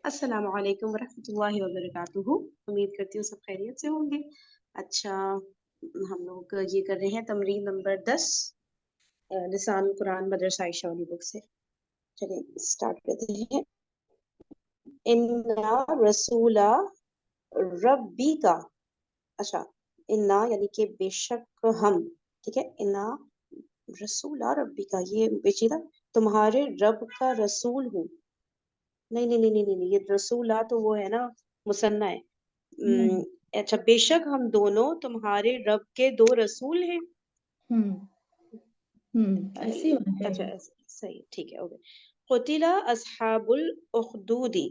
अस्सलामु अलैकुम वरहमतुल्लाहि वबरकातुहू। उम्मीद करती हूँ सब खैरियत से होंगे। अच्छा, हम लोग ये कर रहे हैं तमरीन नंबर 10, लिसान कुरान मदरसा आयशा वाली बुक से। चलिए स्टार्ट करते हैं। इन्ना रसूला रब्बी का। अच्छा, इन्ना यानी कि बेशक हम। ठीक है, इन्ना रसूला रब्बी का, ये पेचीदा। तुम्हारे रब का रसूल हूँ। नहीं नहीं नहीं नहीं नहीं नहीं, ये रसूला तो वो है ना, मुसन्ना है। हम्म। अच्छा, बेशक हम दोनों तुम्हारे रब के दो रसूल हैं। हम्म। ऐसी होना अच्छा चाहिए। सही, ठीक है, ओके। कुतिला अस्हाबुल उखदूदी।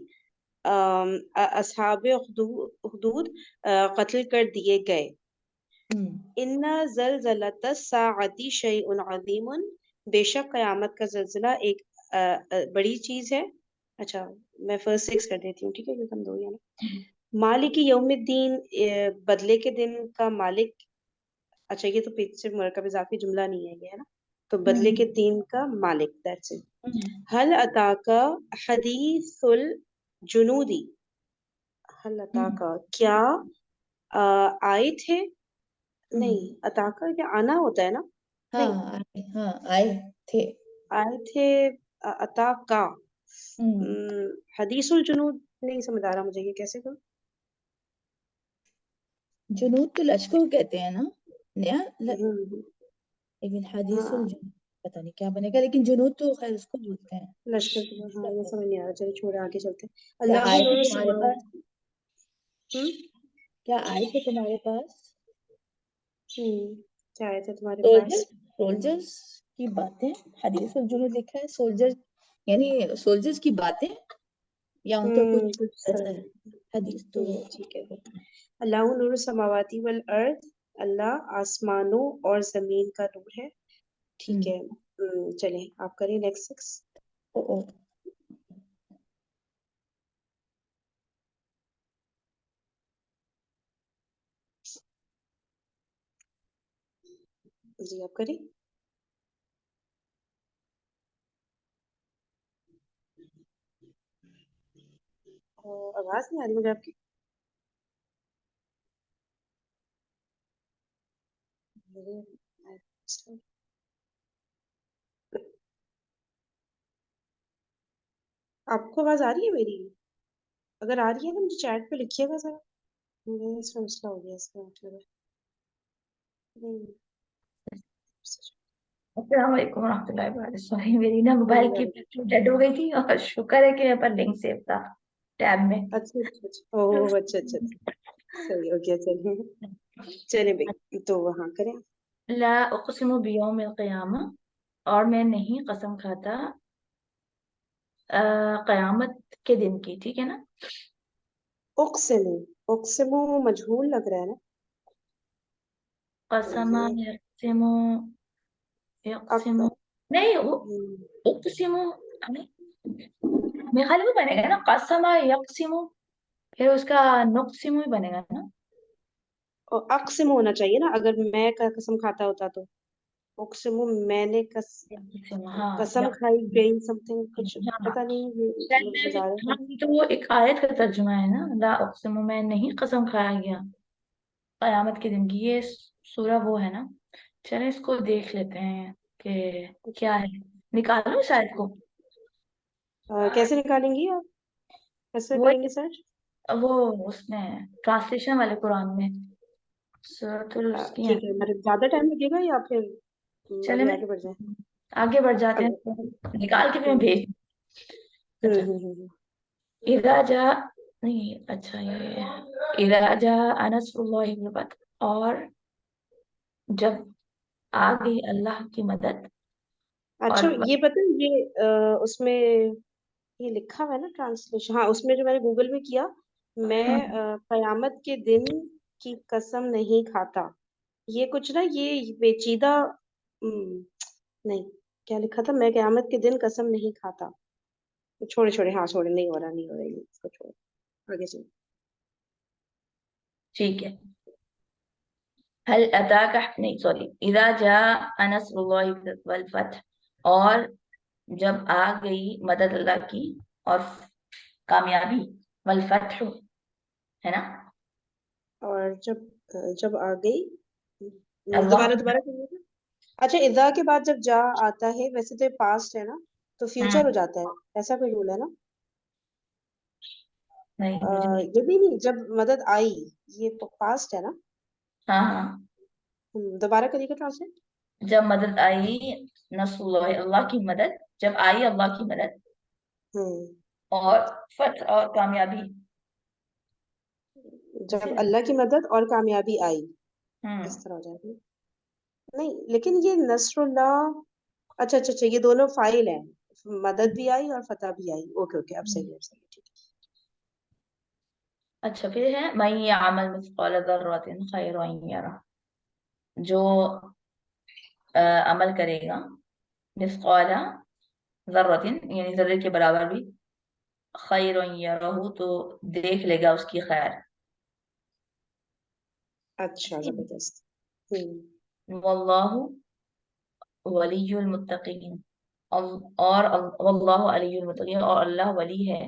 अस्हाब उखदूद कत्ल कर दिए गए। हम्म। इन्ना ज़लज़लतस साअती शैउन अज़ीमुन। बेशक कयामत का जल्जला एक बड़ी चीज है। अच्छा, मैं फर्स्ट सिक्स कर देती हूँ, ठीक है, क्योंकि हम दो ही हैं ना। हम्म। मालिक यौमिद्दीन, बदले के दिन का मालिक। अच्छा, ये तो पेज से मरकब इजाफी जुमला नहीं है, ये है ना। तो बदले हम्म। के दिन का मालिक, दैट्स इट। हम्म। हल अताका हदीसुल जुनूदी। हल हम्म। अताका क्या अ, आए थे। नहीं, हम्म। अताका क्या आना होता है ना। नहीं, आए थे। आए थे। अताका। हम्म। हदीसुल जुनूद नहीं समझ आ रहा मुझे, ये कैसे करूं। जुनूद तो लश्कर को कहते हैं ना। नया हम्म, लेकिन हदीसुल हाँ, जुनूद पता नहीं क्या बनेगा, लेकिन जुनूद तो खैर उसको बोलते हैं। लश्कर के बाद, हाँ, ये समझ नहीं आ रहा, चलिए छोड़े, आगे चलते हैं। क्या अल्लाह आए थे नूर तुम्हारे पास? समावत। हम्म। क्या आए थे तुम्हारे पास? क्या आए थे तुम्हारे सोल्जर पास। सोल्जर्स की बातें। हदीसुल जुनूद लिखा है, सोल्जर यानी सोल्जर्स की बातें या उनका कुछ कुछ ऐसा है। हदीस तो ठीक है। अल्लाह नूर समावाती वल अर्द। अल्लाह आसमानों और जमीन का नूर है। ठीक हम्म। है। चलें, आप करें नेक्स्ट सिक्स। ओ, ओ, जी, आप करें। आवाज नहीं आ रही मुझे आपकी। मेरे- आपको आवाज आ रही है मेरी। अगर आ रही है ना, मुझे चैट पे लिखिएगा जरा। मुझे इसमें मसला हो गया, इसका मतलब है। नहीं, अस्सलाम वालेकुम रहमतुल्लाहि व बरकातहू। सॉरी, मेरी ना मोबाइल की नहीं, बैटरी डेड हो गई थी और शुक्र है कि मेरे पास लिंक सेव था टैब में। अच्छा अच्छा अच्छा, ओह अच्छा अच्छा अच्छा, सही हो गया, चलिए। चलिए भाई, तो वहाँ करें। ला उक़सिमु बियौमिल क़ियामा, और मैं नहीं कसम खाता क़यामत के दिन की, ठीक है ना। उक्सिमु। उक्सिमु मजहूल लग रहा है ना। कसमा ये यक़सिमु, अक यक़सिमु, नहीं वो हम्म, उक़सिमु, नहीं, मेरे ख्याल में वो बनेगा ना कसमा यक़सिमु, फिर उसका नुक़सिमु ही बनेगा ना। और अक्सिम होना चाहिए ना, अगर मैं का कसम खाता होता तो। उक्सिमु, मैंने यक़सिमु, हाँ कसम खाई यक़सिमु, गई, समथिंग कुछ हाँ पता नहीं, ये शायद। बता हाँ, रहा था। ये तो वो एक आयत का तर्जुमा है ना, ला उक़सिमु, मैं नहीं कसम खाया गया कयामत के दिन की, ये सूरा वो है ना। चलें इसको देख लेते हैं कि क्या है। निकालो शायद को। कैसे निकालेंगी आप, कैसे वो करेंगे सर्च। वो उसमें ट्रांसलेशन वाले कुरान में सूरतुल उसकी है। ठीक है, मतलब ज्यादा टाइम लगेगा या फिर चले अभी मैं आगे बढ़ जाए। आगे बढ़ जाते हैं, अगर तो निकाल के भी मैं हम्म भेज। अच्छा, हम्म। इदा जा, नहीं अच्छा ये इदा जा अनसरुल्लाहि वल फतह, और जब आ गई अल्लाह की मदद अच्छा, और ये पता है, ये उसमें ये लिखा हुआ है ना ट्रांसलेशन, हाँ, उसमें जो मैंने गूगल में किया। मैं हम्म, कयामत के दिन की कसम नहीं खाता। ये कुछ ना, ये पेचीदा। नहीं, क्या लिखा था, मैं कयामत के दिन कसम नहीं खाता। छोड़े छोड़े, हाँ छोड़े, नहीं हो रहा, नहीं हो रहा, ये इसको छोड़ो, आगे चलो। ठीक है। हल अताका, नहीं सॉरी, इदा जा नस्रुल्लाहि वल फतह, और जब आ गई मदद अल्लाह की और कामयाबी, वल फतह, है ना। और जब आ गई, अल्लाह दोबारा की दोबारा करिएगा। अच्छा, इज़ा के बाद जब जा आता है, वैसे तो पास्ट है ना, तो फ्यूचर हो हम्म, जाता है, ऐसा कोई रूल है ना। नहीं मुझे नहीं। ये भी नहीं, जब मदद आई, ये पास्ट है ना। हाँ हाँ, दोबारा करिएगा ट्रांसलेट। जब मदद आई, नस्रुल्लाह, अल्लाह की मदद, जब आई अल्लाह की मदद, हम्म और फतह और कामयाबी, जब ऐसे नहीं। अल्लाह की मदद और कामयाबी आई, हम्म, इस तरह हो जाएगा। नहीं, लेकिन ये नसरुल्लाह, अच्छा अच्छा अच्छा, ये दोनों फाइल हैं, मदद भी आई और फतह भी आई। ओके ओके, अब सही है, अब सही है, ठीक अच्छा फिर है मैं यामल मिस्काल दर्रतिन खैरन यरा, जो अमल करेगा मिस्काल जर्रतिन यानी जर्रे के बराबर भी, खैरन यरहु तो देख लेगा उसकी खैर। है। अच्छा, जबरदस्त। हम्म वल्लाहु वलियुल मुत्तकीन, और वल्लाहु अलियुल मुत्तकीन, और अल्लाह वली है,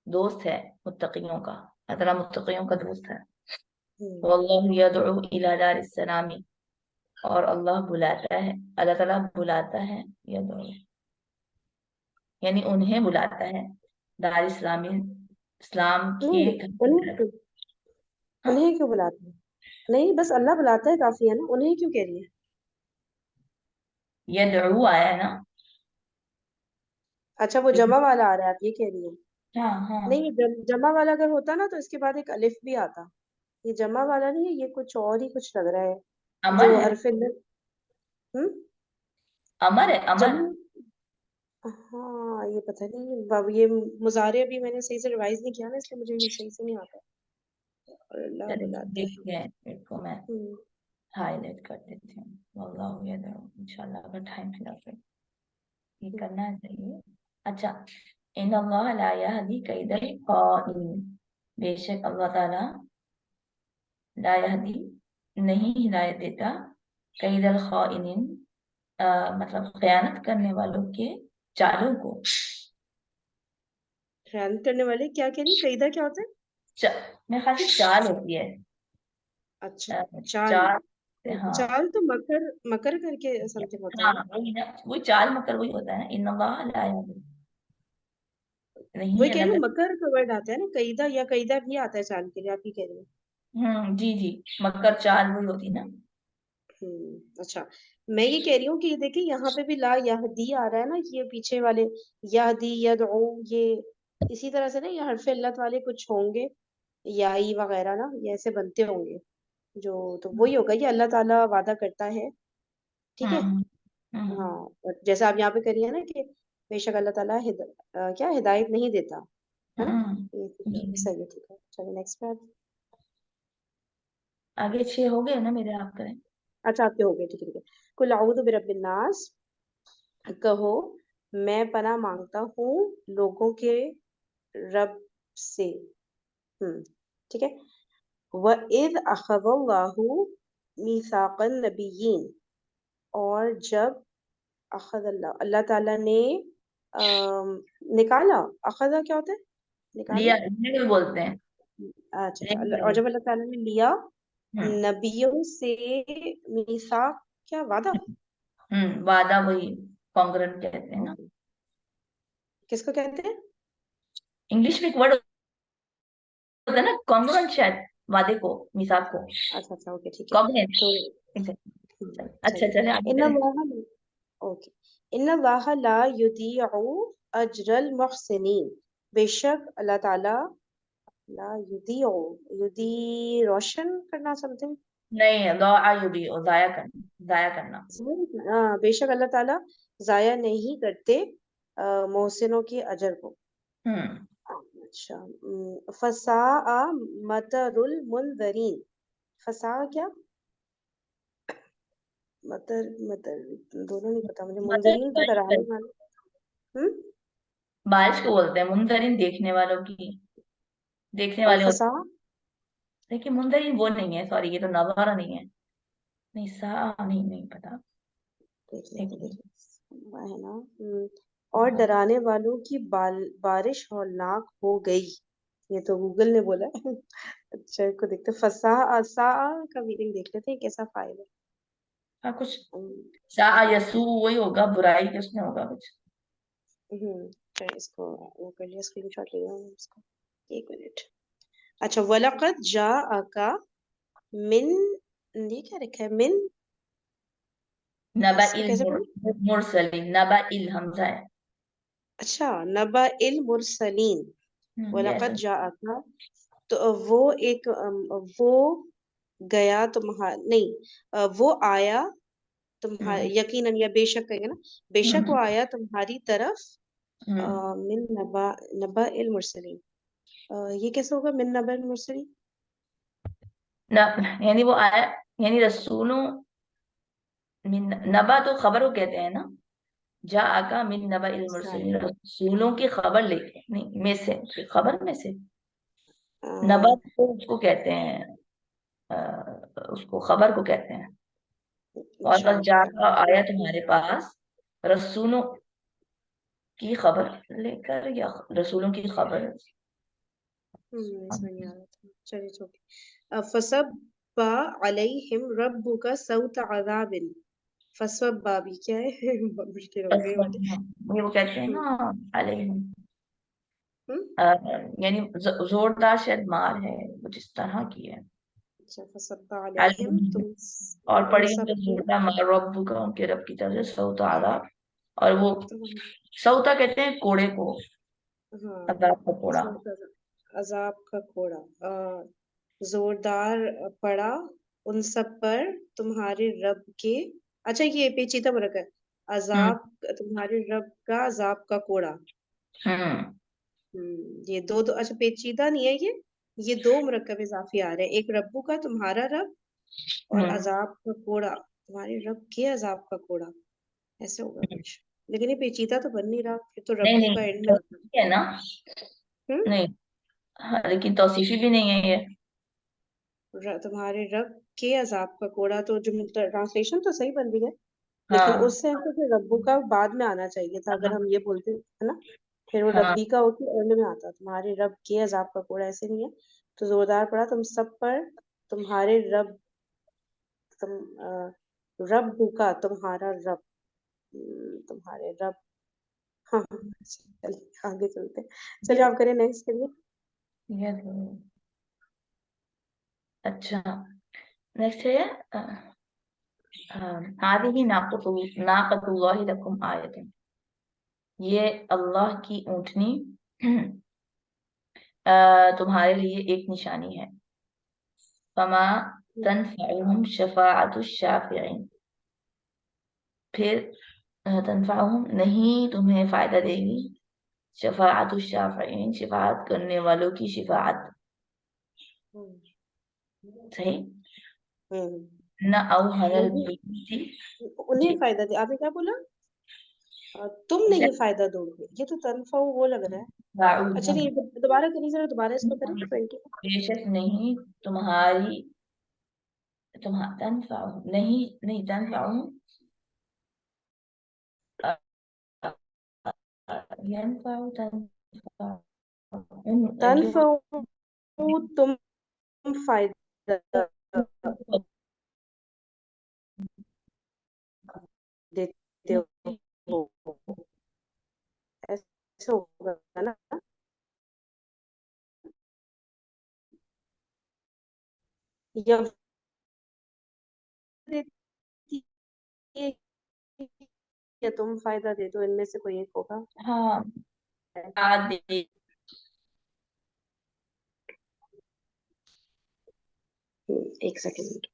दोस्त है मुत्तकियों का, अल्लाह ताला मुत्तकियों का दोस्त है। हम्म वल्लाहु यदउ इला दारिस सलामी, और अल्लाह बुलाता है, अल्लाह ताला बुलाता है, यदउ यानी उन्हें बुलाता है, दार इस्लामी, इस्लाम के नहीं, घर की उन्हें तरफ। क्यों, हाँ, उन्हें क्यों बुलाते हैं? नहीं, बस अल्लाह बुलाता है काफी है ना, उन्हें क्यों कह रही है? यदउ आया है ना। अच्छा, वो जमा वाला आ रहा है, आप ये कह रही है? हाँ हाँ, नहीं, ये जमा वाला अगर होता ना, तो इसके बाद एक अलिफ भी आता। ये जमा वाला नहीं है, ये कुछ और ही कुछ लग रहा है, अमर जो है, हरफ हम्म अमर है, अमर। जमा। हाँ, ये पता नहीं बाबू, ये मुजारे अभी मैंने सही से रिवाइज नहीं किया ना, इसलिए मुझे ये सही से नहीं आता। और अल्लाह चलिए बुलाता है। देखते हैं, इसको मैं हम्म हाईलाइट कर देती हूँ। वल्लाहु यदउ, इंशाल्लाह अगर टाइम मिला तो ये करना चाहिए। अच्छा, इन अल्लाह ला यहदी कैदल क़ाइम, बेशक अल्लाह ताला ला यहदी नहीं हिदायत देता, कैदल ख़ाइनिन मतलब खयानत करने वालों के चालों को। खयानत करने वाले क्या कह रही, कईदा क्या होता है? च, मेरे ख्याल से चाल होती है, अच्छा, अ, चाल। चाल, हाँ चाल तो मकर, मकर करके समथिंग होता है हाँ, ना। वही ना, वही चाल मकर वही होता है ना, इन अल्लाह ला यहदी, वही नहीं कह रही हूँ, अल्लाह। मकर का वर्ड आता है ना, कईदा या कईदा भी आता है चाल के लिए, आप ही कह रही हैं। जी जी, मकर चाल वही होती ना। अच्छा, मैं ये कह रही हूँ कि देखिए, यहाँ पे भी ला यहदी आ रहा है ना, ये पीछे वाले यहदी यदऊ, ये इसी तरह से ना, ये हरफ इल्लत वाले कुछ होंगे, याई वगैरह ना, ये ऐसे बनते होंगे, जो तो वही होगा, ये अल्लाह ताला वादा करता है। ठीक है। हम्म हाँ, हम्म और जैसे आप यहाँ पे करिए ना कि बेशक अल्लाह ताला क्या हिदायत नहीं देता, है ना। ये ठीक है, जी जी। सही है, ठीक है, चलिए नेक्स्ट बार। आगे 6 हो गए ना मेरे, आप करें। अच्छा, आपके हो गए, ठीक है ठीक है। कुल अऊदु बिरब्बिन नास, कहो मैं पनाह मांगता हूँ लोगों के रब से। ठीक है। व इद अखज़ल्लाहु मीसाक़न नबिय्यीन, और जब अखज़ल्लाह, अल्लाह ताला ने निकाला, अखज़ा क्या होता है? निकाला। लिया, लिया भी बोलते हैं, अच्छा अच्छा, लेंगे और बोलते जब अल्लाह ताला ने लिया हैं। नबियों से मीसाक, क्या वादा? वादा वही कॉन्ग्रेंट कहते हैं ना। ओके, किसको कहते हैं? इंग्लिश में एक वर्ड होता है ना कॉन्ग्रेंट, शायद वादे को, मिसाक को, अच्छा अच्छा, ओके, ठीक है। कॉग्नेंट। तो अच्छा चलिए, चले आगे इन करें। अल्लाह, ओके, इन अल्लाह ला युदीउ अजरल मुहसिनीन, बेशक अल्लाह ताला ला युदीउ, युदी रोशन करना, समथिंग। नहीं, युदी, और जाया करना, जाया करना। बेशक अल्लाह ताला जाया नहीं करते मोहसिनों के अजर को। हम्म, अच्छा, फसा मतरुल मुनजरीन, फसा क्या, मतर मतर, दोनों नहीं पता मुझे, मतलब मुंजरीन तो बारिश डराने वाले। हम्म बारिश को बोलते हैं मुंदरिन, देखने वालों की, देखने और वाले होते फसा, हैं। देखिए मुंदरिन वो नहीं है, सॉरी ये तो नवारा नहीं है। नहीं सा नहीं, नहीं पता। देख एक लेते देख मिनट। लेते, हुआ है ना। और डराने वालों की बारिश हौलनाक हो गई। ये तो गूगल ने बोला है। अच्छा इसको देखते हैं। फसा आसा का मीनिंग देख लेते हैं कैसा फाइल है। हाँ, कुछ हम्म, सा यसू वही होगा, बुराई के उसमें होगा कुछ। चलो इसको वो कर लिया, स्क्रीनशॉट लिया मैंने इसको। एक मिनट। अच्छा वलकद जा आका मिन, ये क्या लिखा है मिन, नबा इसको इल कैसे पढ़े? मुरसलीन, नबा इल हमजा है। अच्छा नबा इल मुरसलीन। यस। वलकद जा आका, तो वो एक वो गया तुम्हारा नहीं, वो आया तुम्हारे, हम्म। यकीनन या बेशक कहेंगे ना, बेशक वो हम्म। आया तुम्हारी तरफ। हम्म। मिन नबा, नबा इल मुरसलीन। ये कैसे होगा मिन नबा इल मुरसलीन? यानी वो आया, यानी रसूलों मिन नबा तो खबर को कहते हैं ना। जा आका मिन नबा इल अच्छा मुरसलीन, रसूलों की खबर लेके, नहीं में से, खबर में से। नबा तो उसको कहते हैं, उसको खबर को कहते हैं। और अच्छा बस जाका आया तुम्हारे पास रसूलों की खबर लेकर, या रसूलों की खबर। समझ नहीं आ रहा था, चलिए छोड़िए। फसब्बा अलैहिम रब्बुका सौत अज़ाबिन। फसब्बा भी क्या है? बहुत मुश्किल हो गई वाली। ये वो कहते हैं हम्म ना अलैहिम, हम्म, यानी जोरदार शायद मार है, कुछ इस तरह की है। अच्छा फसब्बा अलैहिम अलैहिम। तुम और उन पढ़ी सब हमने पे। जोरदार मार रब्बुका, उनके रब की तरफ से सऊता आदाब। और वो तुम, सऊता कहते हैं कोड़े को, हाँ अदाब का कोड़ा। सौत अज़ाब का कोड़ा। जोरदार पड़ा उन सब पर तुम्हारे रब के। अच्छा ये पेचीदा वर्क है। हम्म। अजाब, तुम्हारे रब का अजाब का कोड़ा। हम्म। ये दो दो, अच्छा पेचीदा नहीं है ये दो मुरक्कब इजाफी आ रहे हैं, एक रब्बू का तुम्हारा रब, और हम्म। अजाब का कोड़ा तुम्हारे रब के अजाब का कोड़ा। ऐसे होगा कुछ, लेकिन ये पेचीदा तो बन नहीं रहा, फिर तो नहीं रब्बू नहीं, का एंड में आता तौसीफी है ना। है। नहीं। हाँ, लेकिन तौसीफी भी नहीं है ये। तुम्हारे रब के अजाब का कोड़ा, तो जो ट्रांसलेशन तो सही बन रही है, लेकिन हाँ। उस सेंस तो फिर रब्बू का बाद में आना चाहिए था, अगर हम ये बोलते है ना। फिर वो हाँ। रब्बी का होके एंड में आता, तुम्हारे रब के अजाब का कोड़ा ऐसे नहीं है। तो जोरदार पड़ा तुम सब पर तुम्हारे रब, तुम रब्बू का तुम्हारा रब, तुम्हारे रब। हाँ हाँ, चलिए आगे चलते हैं। चलिए आप करें नेक्स्ट करिए। ये तो, अच्छा, नेक्स्ट है हादिही नाक़तुल्लाहि लकुम आयतन। ये अल्लाह की ऊँटनी तुम्हारे लिए एक निशानी है। फमा तनफ़अहुम शफ़ाअतु शाफ़िईन। फिर तनफ़अहुम, नहीं तुम्हें फायदा देगी, शफ़ाअतु शाफ़िईन, शफ़ाअत करने वालों की शफ़ाअत। हम्म सही। हम्म, न अवहनल उन्हें बीती। उन्हें जी। फायदा दे, आपने क्या बोला? तुम नहीं फायदा दोगे, ये तो तनफा वो लग रहा है। अच्छा नहीं, दोबारा करिए जरा, दोबारा इसको करें 20। बेशक नहीं तुम्हारी, तनफ़अहुम, नहीं नहीं तनफ़अहुम, यनफ़अु तनफा तुम फायदा देते हो, ऐसे होगा ना। या देती है, या तुम फायदा दे दो, इनमें से कोई एक होगा। हाँ, आदि। एक सेकेंड।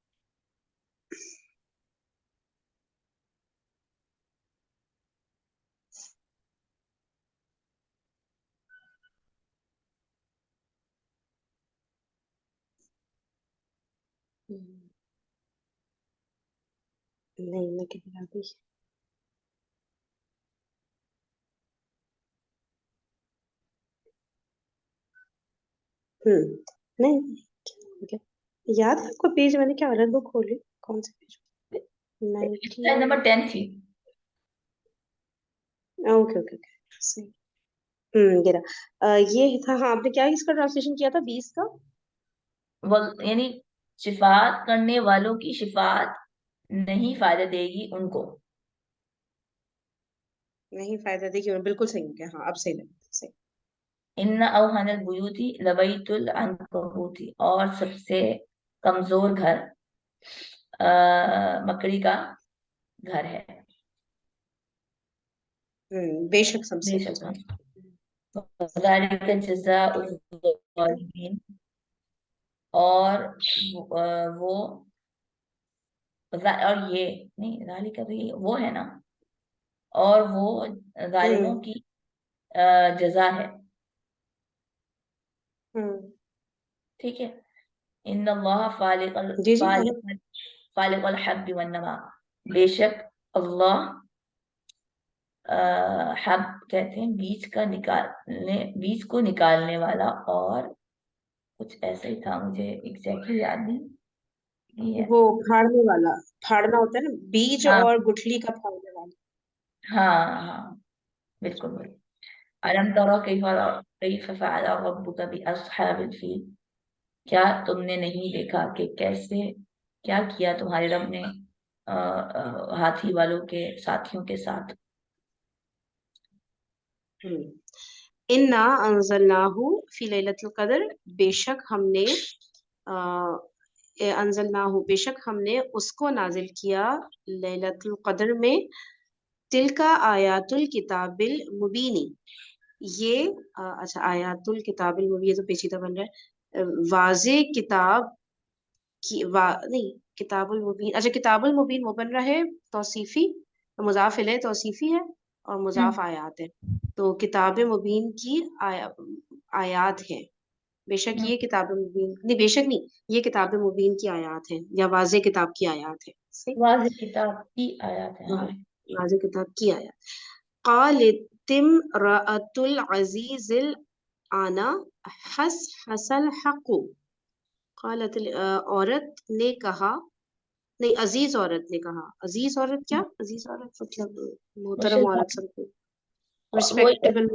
नहीं मैं कहीं आ गई। नहीं, क्या याद है आपको पेज, मैंने क्या अलग बुक खोली? कौन से पेज? नंबर 19। 10 थी। ओके ओके ओके, सही। ये रहा। ये था, हाँ, आपने क्या इसका ट्रांसलेशन किया था 20 का? यानी शिफात करने वालों की शिफात नहीं फायदा देगी उनको। नहीं फायदा देखिए, बिल्कुल सही हो गया, हाँ अब सही लगा, सही। इन्ना अवहनल बुयूती लबैतुल अनकबूती, और सबसे कमजोर घर मकड़ी का घर है। बेशक सबसे बेशक कमजोर। हम ज़ालिका जज़ाउज़ ज़ालिमीन, और वो और ये नहीं, ज़ालिका तो ये वो है ना, और वो जालिमों हम्म की जजा है। हम्म ठीक है। इन्नल्लाह फालिकुल जी जी, आगे। फालिकुल फालिकुल हब्बि वन नवा, बेशक अल्लाह हब कहते हैं बीज को निकालने वाला, और कुछ ऐसा ही था, मुझे एग्जैक्टली याद नहीं है। वो फाड़ने वाला, फाड़ना होता है ना, बीज हाँ और गुठली का फाड़ने वाला। हाँ हाँ, बिल्कुल बिल्कुल। अलम तरा कैफ फअल रब्बुका बि अस्हाबिल फील, क्या तुमने नहीं देखा कि कैसे क्या किया तुम्हारे रब ने हाथी वालों के साथियों के साथ। इन्ना अंजलनाहु फी लैलतुल कद्र, बेशक हमने अंजलनाहु, बेशक हमने उसको नाजिल किया लैलतुल कद्र में। तिलका आयातुल किताबिल मुबीनी, ये अच्छा, आयातुल किताबिल मुबीन, ये तो पेचीदा बन रहा है। वाजे किताब की नहीं, किताबुल मुबीन, अच्छा किताबुल मुबीन वो बन रहा है तौसीफी, मुजाफ इलैह तौसीफी है, और मुजाफ हम्म। आयात है। तो किताब मुबीन की आयात है। बेशक हम्म। ये किताब मुबीन नहीं, बेशक नहीं, ये किताब मुबीन की आयात है, या वाजे किताब की आयात है, सही। वाज़ेह किताब की आयत है, हाँ, हाँ। वाजे किताब की आयात। कालितिम रअतुल अजीजिल आना हस हसल हकु, कालतिल औरत ने कहा, नहीं, अजीज औरत ने कहा। अजीज औरत क्या, अजीज औरत मतलब मोहतरम मुशर्रफ, औरत, सबको वो रिस्पेक्टेबल।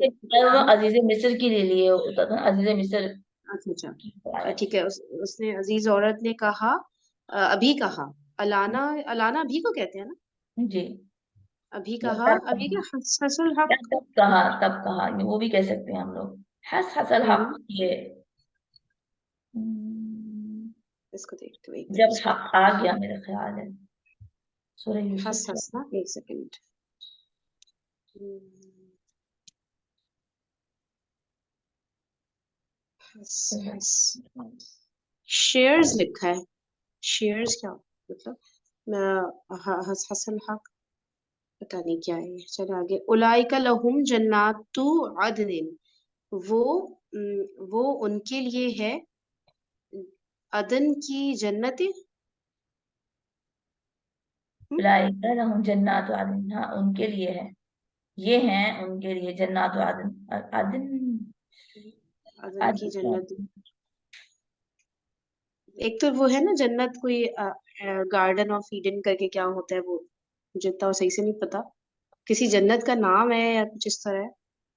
अजीज मिस्र के लिए होता था, अजीज मिस्र अच्छा अच्छा, की आयत ठीक है। उसने, अजीज औरत ने कहा, अभी कहा। है। अलाना, अलाना अभी को कहते हैं ना। जी। अभी या कहा, तब अभी क्या, कहा, हसुल या हक। तब कहा वो भी कह सकते हैं हम लोग। हस हसल हक, हम्म ये हम्म, इसको देखते हुए एकदम जब इसको। हक आ गया, मेरा ख्याल है सूरह यूसुफ हस से। हस ना, एक सेकंड। हस हस, शेयर्स लिखा है। शेयर्स क्या मतलब, हस हसल हक, पता नहीं क्या है ये। चलो आगे। उलाइका लहुम जन्नातु अदनिन, वो वो उनके लिए है अदन की जन्नतें। हम्म, उलाइका लहुम जन्नातु अदन, हाँ उनके लिए है, ये हैं उनके लिए जन्नातु अदन। अदन, अदन की अदन। जन्नत। एक तो वो है ना जन्नत, कोई गार्डन ऑफ ईडन करके क्या होता है वो, मुझे इतना सही से नहीं पता। किसी जन्नत का नाम है या कुछ इस तरह है।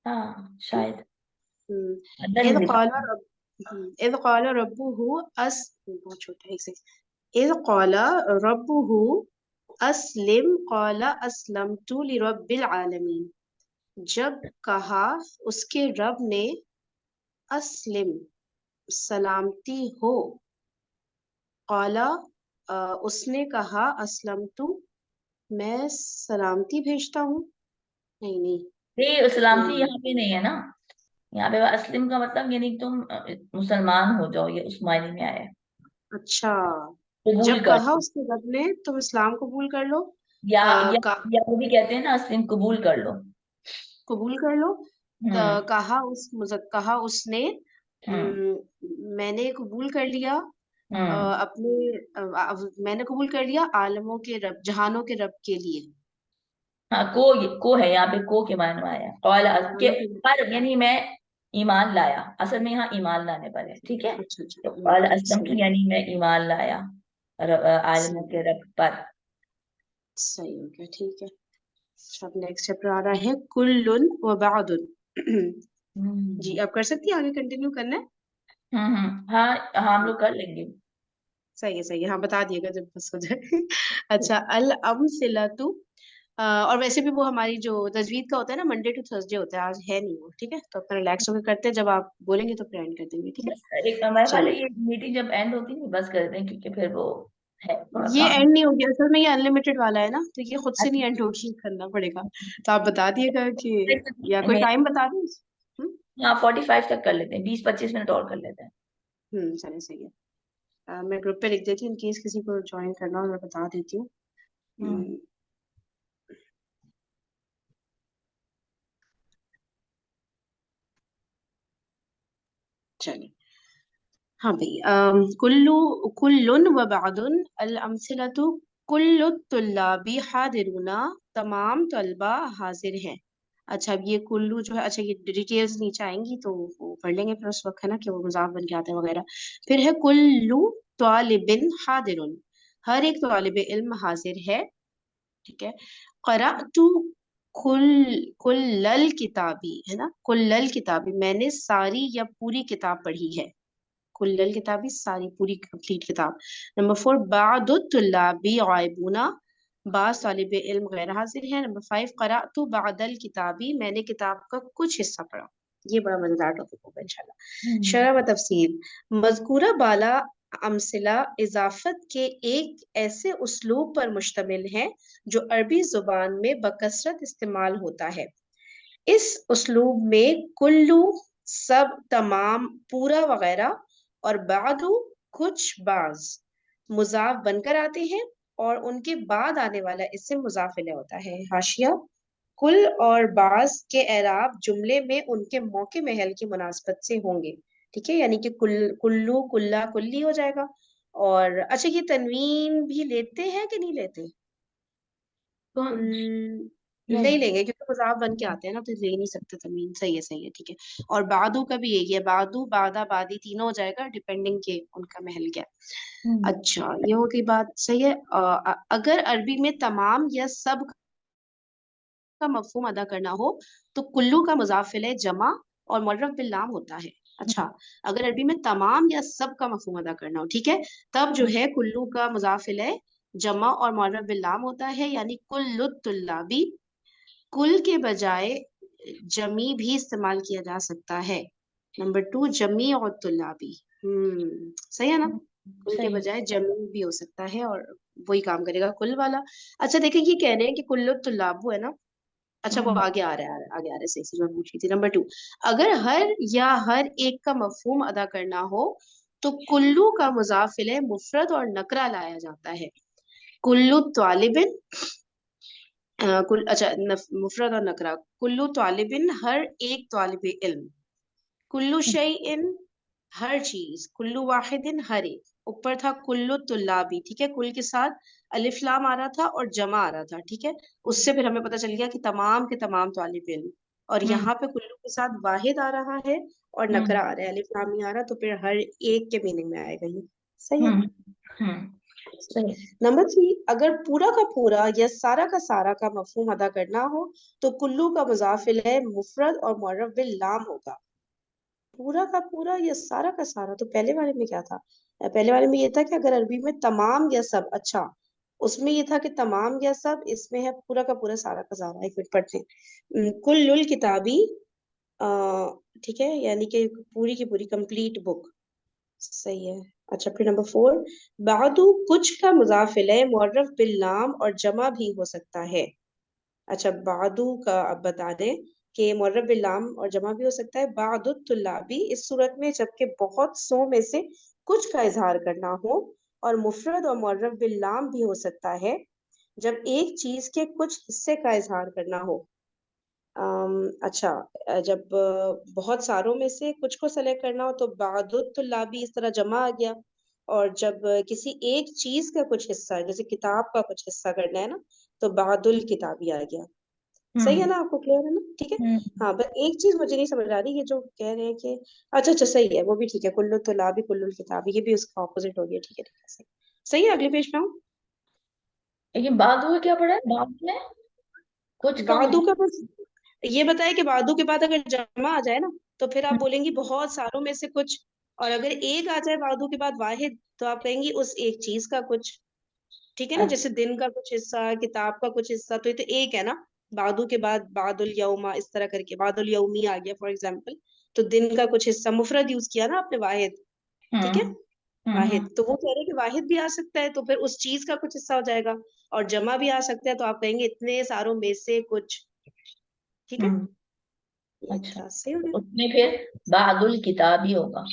हाँ शायद, हम्म, अदन इद लिखा क़ाला है। रब इद क़ाला रब्बुहु अस, बहुत छोटा है, इसे। इद क़ाला रब्बुहु अस्लिम क़ाला अस्लमतु लिरब्बिल आलमीन, जब कहा उसके रब ने, अस्लिम, सलामती हो। क़ाला, उसने कहा, असलम तू, मैं सलामती भेजता हूँ। नहीं नहीं, ये सलामती हम्म, यहाँ पे नहीं है ना, यहाँ पे अस्लिम का मतलब यानी कि तुम मुसलमान हो जाओ, ये उस मायने में आया है। अच्छा, कबूल जब कर कहा लो। उसके रब ने तुम इस्लाम कबूल कर लो। या या का या वो भी कहते हैं ना, अस्लिम कबूल कर लो। कबूल कर लो। हम्म। कहा उसने, हम्म। मैंने कबूल कर लिया, हम्म। मैंने कबूल कर लिया आलमों के रब, जहानों के रब के लिए। हाँ, को है यहाँ पे, को के मायने में आया और के जहानों के रब। पर, यानी मैं ईमान लाया, असल में यहाँ ईमान लाने पर है, ठीक है। अच्छा अच्छा, तो काल असलम सही यानी मैं ईमान लाया आलमों सही के रब पर। सही हो गया, ठीक है। अब नेक्स्ट चैप्टर आ रहा है कुल्लुन व बादुन। जी, आप कर सकती हैं, आगे कंटिन्यू करना है। हाँ हाँ, हम लोग कर लेंगे। सही है, सही है, हाँ बता दिएगा जब बस हो जाए। अच्छा, अल अमसिलतु। और वैसे भी वो हमारी जो तजवीद का होता है ना, मंडे टू थर्सडे होता है, आज है नहीं वो, ठीक है, तो अपना रिलैक्स होकर करते हैं, जब आप बोलेंगे तो फिर एंड कर देंगे, ठीक है। एक मैं पहले चलिए, ये मीटिंग जब एंड होती है बस कर दें, क्योंकि फिर वो है थोड़ा ये काम। एंड नहीं होगी असल में, ये अनलिमिटेड वाला है ना, तो ये खुद से नहीं अच्छा, एंड होगी, करना पड़ेगा। तो आप बता दिएगा कि, या कोई मैं टाइम बता दें। हम्म। हाँ 45 तक कर लेते हैं, 20-25 मिनट और कर लेते हैं। चलिए, सही है। मैं ग्रुप पे लिख देती हूँ, इनकेस किसी को ज्वाइन करना हो, मैं बता देती हूँ। हम्म। हम्म, चलिए। हाँ भाई, कुल्लुन व बादुन अल अमसिलतु कुल्लु तुल्लाबी हादिरुना, तमाम तलबा हाजिर हैं। अच्छा, अब ये कुल्लू जो है, अच्छा ये डिटेल्स नीचे आएंगी तो वो पढ़ लेंगे फिर उस वक्त, है ना, कि वो मुजाफ बन के आता है वगैरह। फिर है कुल्लु तालिबिन हादिरुन, हर एक तालिब इल्म हाजिर है, ठीक है। क़राअतु कुल कुल्लल किताबी, है ना, कुल्लल किताबी, मैंने सारी या पूरी किताब पढ़ी है। कुल्लल किताबी, सारी पूरी कंप्लीट किताब। नंबर 4, बादुत तुल्लाबी गायबूना, बास तालिब इल्म गैर हाजिर है। नंबर 5, क़राअतु बादल किताबी, मैंने किताब का कुछ हिस्सा पढ़ा। ये बड़ा मजेदार टॉपिक होगा इंशाल्लाह। हम्म। शरह व तफसील, मज़कूरा बाला अमसिला इजाफत के एक ऐसे उस्लूब पर मुश्तमिल है जो अरबी जुबान में बकसरत इस्तेमाल होता है। इस उस्लूब में कुल्लू, सब, तमाम, पूरा वगैरह, और बादू, कुछ, बाज, मुजाफ बनकर आते हैं, और उनके बाद आने वाला इससे मुजाफ इलैह होता है। हाशिया, कुल और बाज के एराब जुमले में उनके मौके महल की मुनासबत से होंगे, ठीक है, यानी कि कुल्लू, कुल्ला, कुल्ली हो जाएगा। और अच्छा, ये तनवीन भी लेते हैं कि नहीं लेते? कुल कौन? नहीं नहीं। लेंगे, क्योंकि मुजाफ बन के आते हैं ना, तो ले नहीं सकते तमीन। सही है, सही है, ठीक है। और बादू का भी यही है, बादू, बादा, बादी तीनों हो जाएगा, डिपेंडिंग के उनका महल क्या है। हम्म। अच्छा, ये हो गई बात, सही है। अगर अरबी में तमाम या सब का मफहूम अदा करना हो तो कुल्लू का मुजाफ इलैह जमा और मुअर्रफ बिल लाम होता है। अच्छा, अगर अरबी में तमाम या सब का मफहूम अदा करना हो, ठीक है, तब जो है कुल्लू का मुजाफ इलैह जमा और मुअर्रफ बिल लाम होता है, यानी कुल्लु तुल्लाबी। कुल के बजाय जमी भी इस्तेमाल किया जा सकता है। नंबर 2, जमी और तुल्लाबी। सही है ना, कुल के सही। बजाय जमी भी हो सकता है, और वही काम करेगा कुल वाला। अच्छा देखिए, ये कह रहे हैं कि कुल्लु तुल्लाबू है ना। अच्छा, वो हम्म। आगे आ रहा है, आगे आ रहा है, सही से जो मैं पूछ रही थी। नंबर 2, अगर हर या हर एक का मफहूम अदा करना हो तो कुल्लू का मुजाफ इलैह मुफरद और नकरा लाया जाता है। कुल्लू तालिबिन, कुल, अच्छा, मुफरद और नकरा, कुल्लू तालिबिन, हर एक तालिब इल्म, कुल्लू शैइन, हर चीज, कुल्लू वाहिदिन, हर एक। ऊपर था कुल्लू तुल्लाबी, ठीक है, कुल के साथ अलिफ लाम आ रहा था और जमा आ रहा था, ठीक है। उससे फिर हमें पता चल गया कि तमाम के तमाम तालिब इल्म। और हम्म। यहाँ पे कुल्लू के साथ वाहिद आ रहा है और हम्म। नकरा आ रहा है, अलिफ लाम नहीं आ रहा, तो फिर हर एक के मीनिंग में आएगा ये। सही है हम्म। ना। हम्म। सही। नंबर 3, अगर पूरा का पूरा या सारा का सारा का मफहूम अदा करना हो तो कुल्लू का मुजाफ इलैह मुफरद और मुअर्रफ बिल लाम होगा। पूरा का पूरा या सारा का सारा, तो पहले वाले में क्या था? पहले वाले में ये था कि अगर अरबी में तमाम या सब, अच्छा, उसमें ये था कि तमाम या सब, इसमें है पूरा का पूरा, सारा का सारा। एक मिनट पढ़ते हैं। कुल्लुल किताबी, अ, ठीक है, यानी कि पूरी की पूरी कंप्लीट बुक। सही है। अच्छा, फिर नंबर 4, बादू, कुछ का मुजाफ इलैह मुअर्रफ बिल लाम और जमा भी हो सकता है। अच्छा, बादू का अब बता दें कि मुअर्रब बिल लाम और जमा भी हो सकता है। बादुत तुल्लाबी, इस सूरत में जबकि बहुत सौ में से कुछ का इजहार करना हो, और मुफरद और मुअर्रब बिल लाम भी हो सकता है जब एक चीज के कुछ हिस्से का इजहार करना हो। अच्छा, जब बहुत सारों में से कुछ को सेलेक्ट करना हो तो बादुत तुल्लाबी इस तरह जमा आ गया। और जब किसी एक चीज का कुछ हिस्सा, जैसे किताब का कुछ हिस्सा करना है ना, तो बादुल किताबी आ गया। सही है हम्म। ना, आपको क्लियर है ना, ठीक है। हम्म। हाँ, बस एक चीज मुझे नहीं समझ आ रही, ये जो कह रहे हैं कि, अच्छा अच्छा, सही है, वो भी ठीक है, कुल्लु तुलाबी कुल्लुल किताबी, ये भी उसका ऑपोजिट हो गया, ठीक है, ठीक है, सही। सही है, अगले पेज पे आऊँ। लेकिन बाद हुआ क्या पड़ा है बाद में? कुछ कम बादू है। का बस ये बताया कि बादू के बाद अगर जमा आ जाए ना, तो फिर आप हम्म, बोलेंगी बहुत सारों में से कुछ। और अगर एक आ जाए बादू के बाद वाहिद, तो आप कहेंगी उस एक चीज का कुछ। ठीक है ना, अच्छा। जैसे दिन का कुछ हिस्सा, किताब का कुछ हिस्सा, तो ये तो एक है ना। बादू के बाद बादुल यौमा, इस तरह करके बादुल यौमी आ गया फॉर एग्जाम्पल। तो दिन का कुछ हिस्सा, मुफरद यूज किया ना आपने, वाहिद। ठीक है, हम्म हम्म वाहिद, तो वो कह रहे हैं कि वाहिद भी आ सकता है, तो फिर उस चीज का कुछ हिस्सा हो जाएगा। और जमा भी आ सकता है, तो आप कहेंगे इतने सारों में से कुछ। ठीक है, हम्म। ये अच्छा, था, सही हो तो गया। उसमें फिर बादुल किताब ही होगा।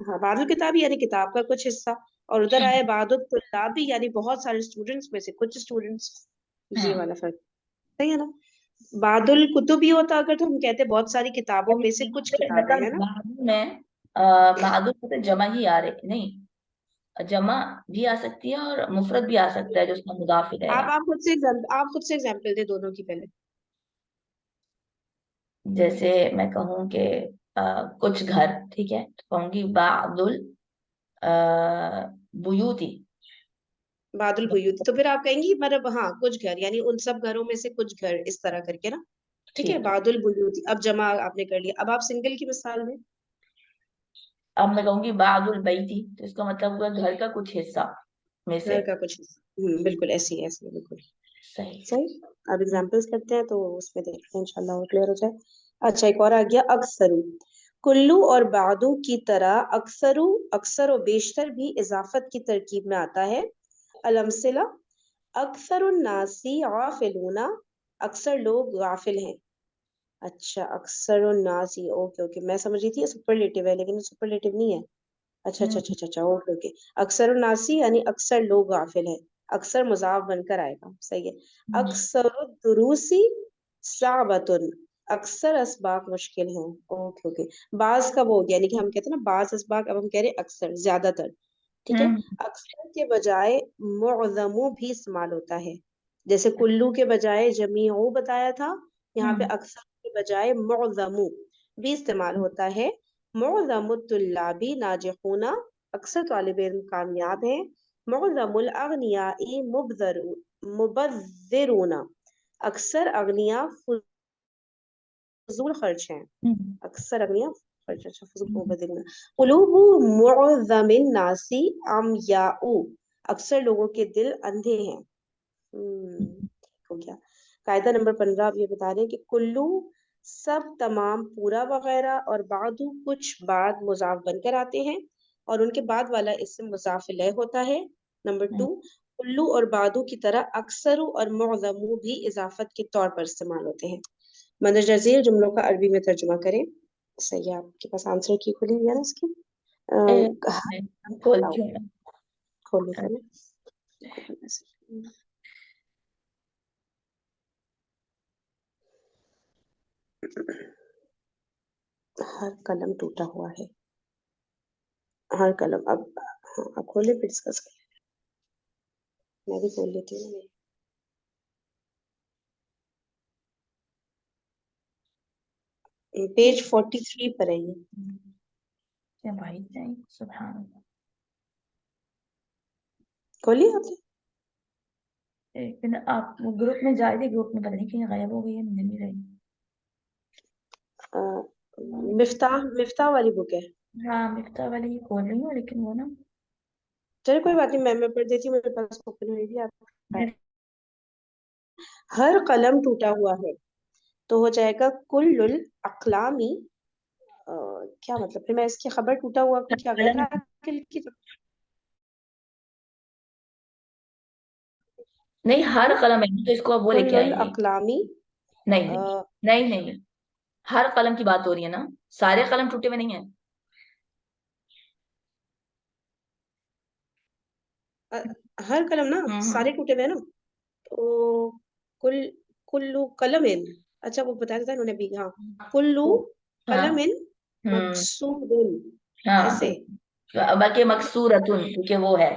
हाँ, बादुल किताबी यानी किताब का कुछ हिस्सा। और उधर आए हम्म बादुल तुल्लाबी, यानी बहुत सारे स्टूडेंट्स में से कुछ स्टूडेंट्स। ये हम्म। वाला फर्क सही है ना। बादुल कुतुब ही होता अगर, तो हम कहते बहुत सारी किताबों यानी में से यहाँ कुछ पे किताबें मतलब है ना। बादुल में बादुल में तो जमा ही आ रही नहीं, जमा भी आ सकती है और मुफरत भी आ सकता है जो उसका मुदाफ रहेगा। आप खुद से एग्जाम्पल दे दोनों की पहले। जैसे मैं कहूँ कि कुछ घर, ठीक है, तो कहूंगी बादुल बुयूती। बादुल बुयूत, तो फिर आप कहेंगी मतलब हाँ कुछ घर, यानी उन सब घरों में से कुछ घर, इस तरह करके ना। ठीक है, ठीक है। बादुल बुयूत, अब जमा आपने कर लिया, अब आप सिंगल की मिसाल में। अब मैं कहूंगी बादुल बैती, तो इसका मतलब हुआ घर का कुछ हिस्सा में से। घर का कुछ बिल्कुल ऐसी है, बिल्कुल सही। सही। अब एग्जांपल्स करते हैं, तो उसमें देखते हैं इंशाल्लाह और क्लियर हो जाए। अच्छा, एक और आ गया, अक्सरू। कुल्लू और बादू की तरह अक्सरू, अक्सर और बेशतर भी इजाफत की तरकीब में आता है। अलमसिला, अक्सर नासी गाफिलूना, अक्सर लोग गाफिल हैं। अच्छा, अक्सर नासी, ओके ओके, मैं समझ रही थी ये सुपरलेटिव है, लेकिन ये सुपरलेटिव नहीं है। अच्छा अच्छा हम्म अच्छा अच्छा अच्छा, ओके ओके। अक्सर नासी यानी अक्सर लोग गाफिल हैं। अक्सर मुजाफ बनकर आएगा, सही है। हम्म अक्सर दुरूसी साबतुन, अक्सर असबाक मुश्किल हैं। Okay okay. बाज का वो हो गया, यानी कि हम कहते हैं ना बाज असबाक, अब हम कह रहे हैं अक्सर, ज्यादातर। ठीक है। हम्म अक्सर के बजाय मुअज़्ज़मु भी इस्तेमाल होता है। जैसे कुल्लू के बजाय जमीउ बताया था, यहाँ पे हम्म अक्सर के बजाय मुअज़्ज़मु भी इस्तेमाल होता है। मुअज़्ज़मु तुल्लाबी नाजिहूना, अक्सर तालिब इल्म कामयाब हैं। मुअज़्ज़मुल अगनियाई मुबज़्ज़िरूना, अक्सर अगनिया फजूल खर्च हैं। हम्म अक्सर अगनिया खर्च, अच्छा, फजूल हम्म मुबज़्ज़िरूना। कुलूबु मुअज़्ज़मिन नासी अमयाउ, अक्सर लोगों के दिल अंधे हैं। हो गया। कायदा नंबर 15 आप ये बता रहे हैं कि कुल्लू सब, तमाम, पूरा वगैरह, और बादू कुछ, बाद मुजाफ बनकर आते हैं, और उनके बाद वाला इसम मुजाफ इलैह होता है। नंबर हम्म। 2, कुल्लू और बादू की तरह अक्सरू और मुअज़्ज़मू भी इजाफत के तौर पर इस्तेमाल होते हैं। मंदरजा झील जुमलों का अरबी में तर्जुमा करें। सही है, आपके पास आंसर की खुली हुई है ना इसकी। एक हाँ, मिनट खोलती बताओ, हूँ मैं। खोलो अ, खोलो। खोलो मैसेज। हर कलम टूटा हुआ है, हर कलम। अब खोले फिर डिस्कस करें। मैं भी खोल लेती हूँ ना। पेज 43 पर है ये। क्या भाई जाए, सुभान अल्लाह। खोलिए आपने। एक मिनट, आप ग्रुप में जा रही थी, ग्रुप में पता नहीं कहीं गायब हो गई है, मिल नहीं रही। अ, मिफ्ताह, मिफ्ताह वाली बुक है। हाँ, मिफ्ता वाली ही खोल रही हूँ, लेकिन वो ना चलो कोई बात नहीं, मैं पढ़ देती हूँ, मेरे पास ओपन हुई भी आप। हर कलम टूटा हुआ है, तो हो जाएगा कुल्लुल अकलामी। क्या मतलब, फिर मैं इसकी खबर टूटा हुआ को क्या गैर कलम। आकिल की। नहीं, हर कलम है तो इसको अब वो लेके कुल्लुल आएंगे। अकलामी। नहीं नहीं नहीं नहीं, हर कलम की बात हो रही है ना, सारे कलम टूटे हुए नहीं है। हर कलम ना, हम्म। सारे टूटे हुए हैं ना। तो कुल कुल्लू कलमिन, अच्छा वो बताया था इन्होंने भी, हाँ। कुल्लू तो हाँ। कलमिन हम्म। मकसूदुन, हाँ ऐसे। बिल्कुल, बाकी मकसूरतुन क्योंकि वो है।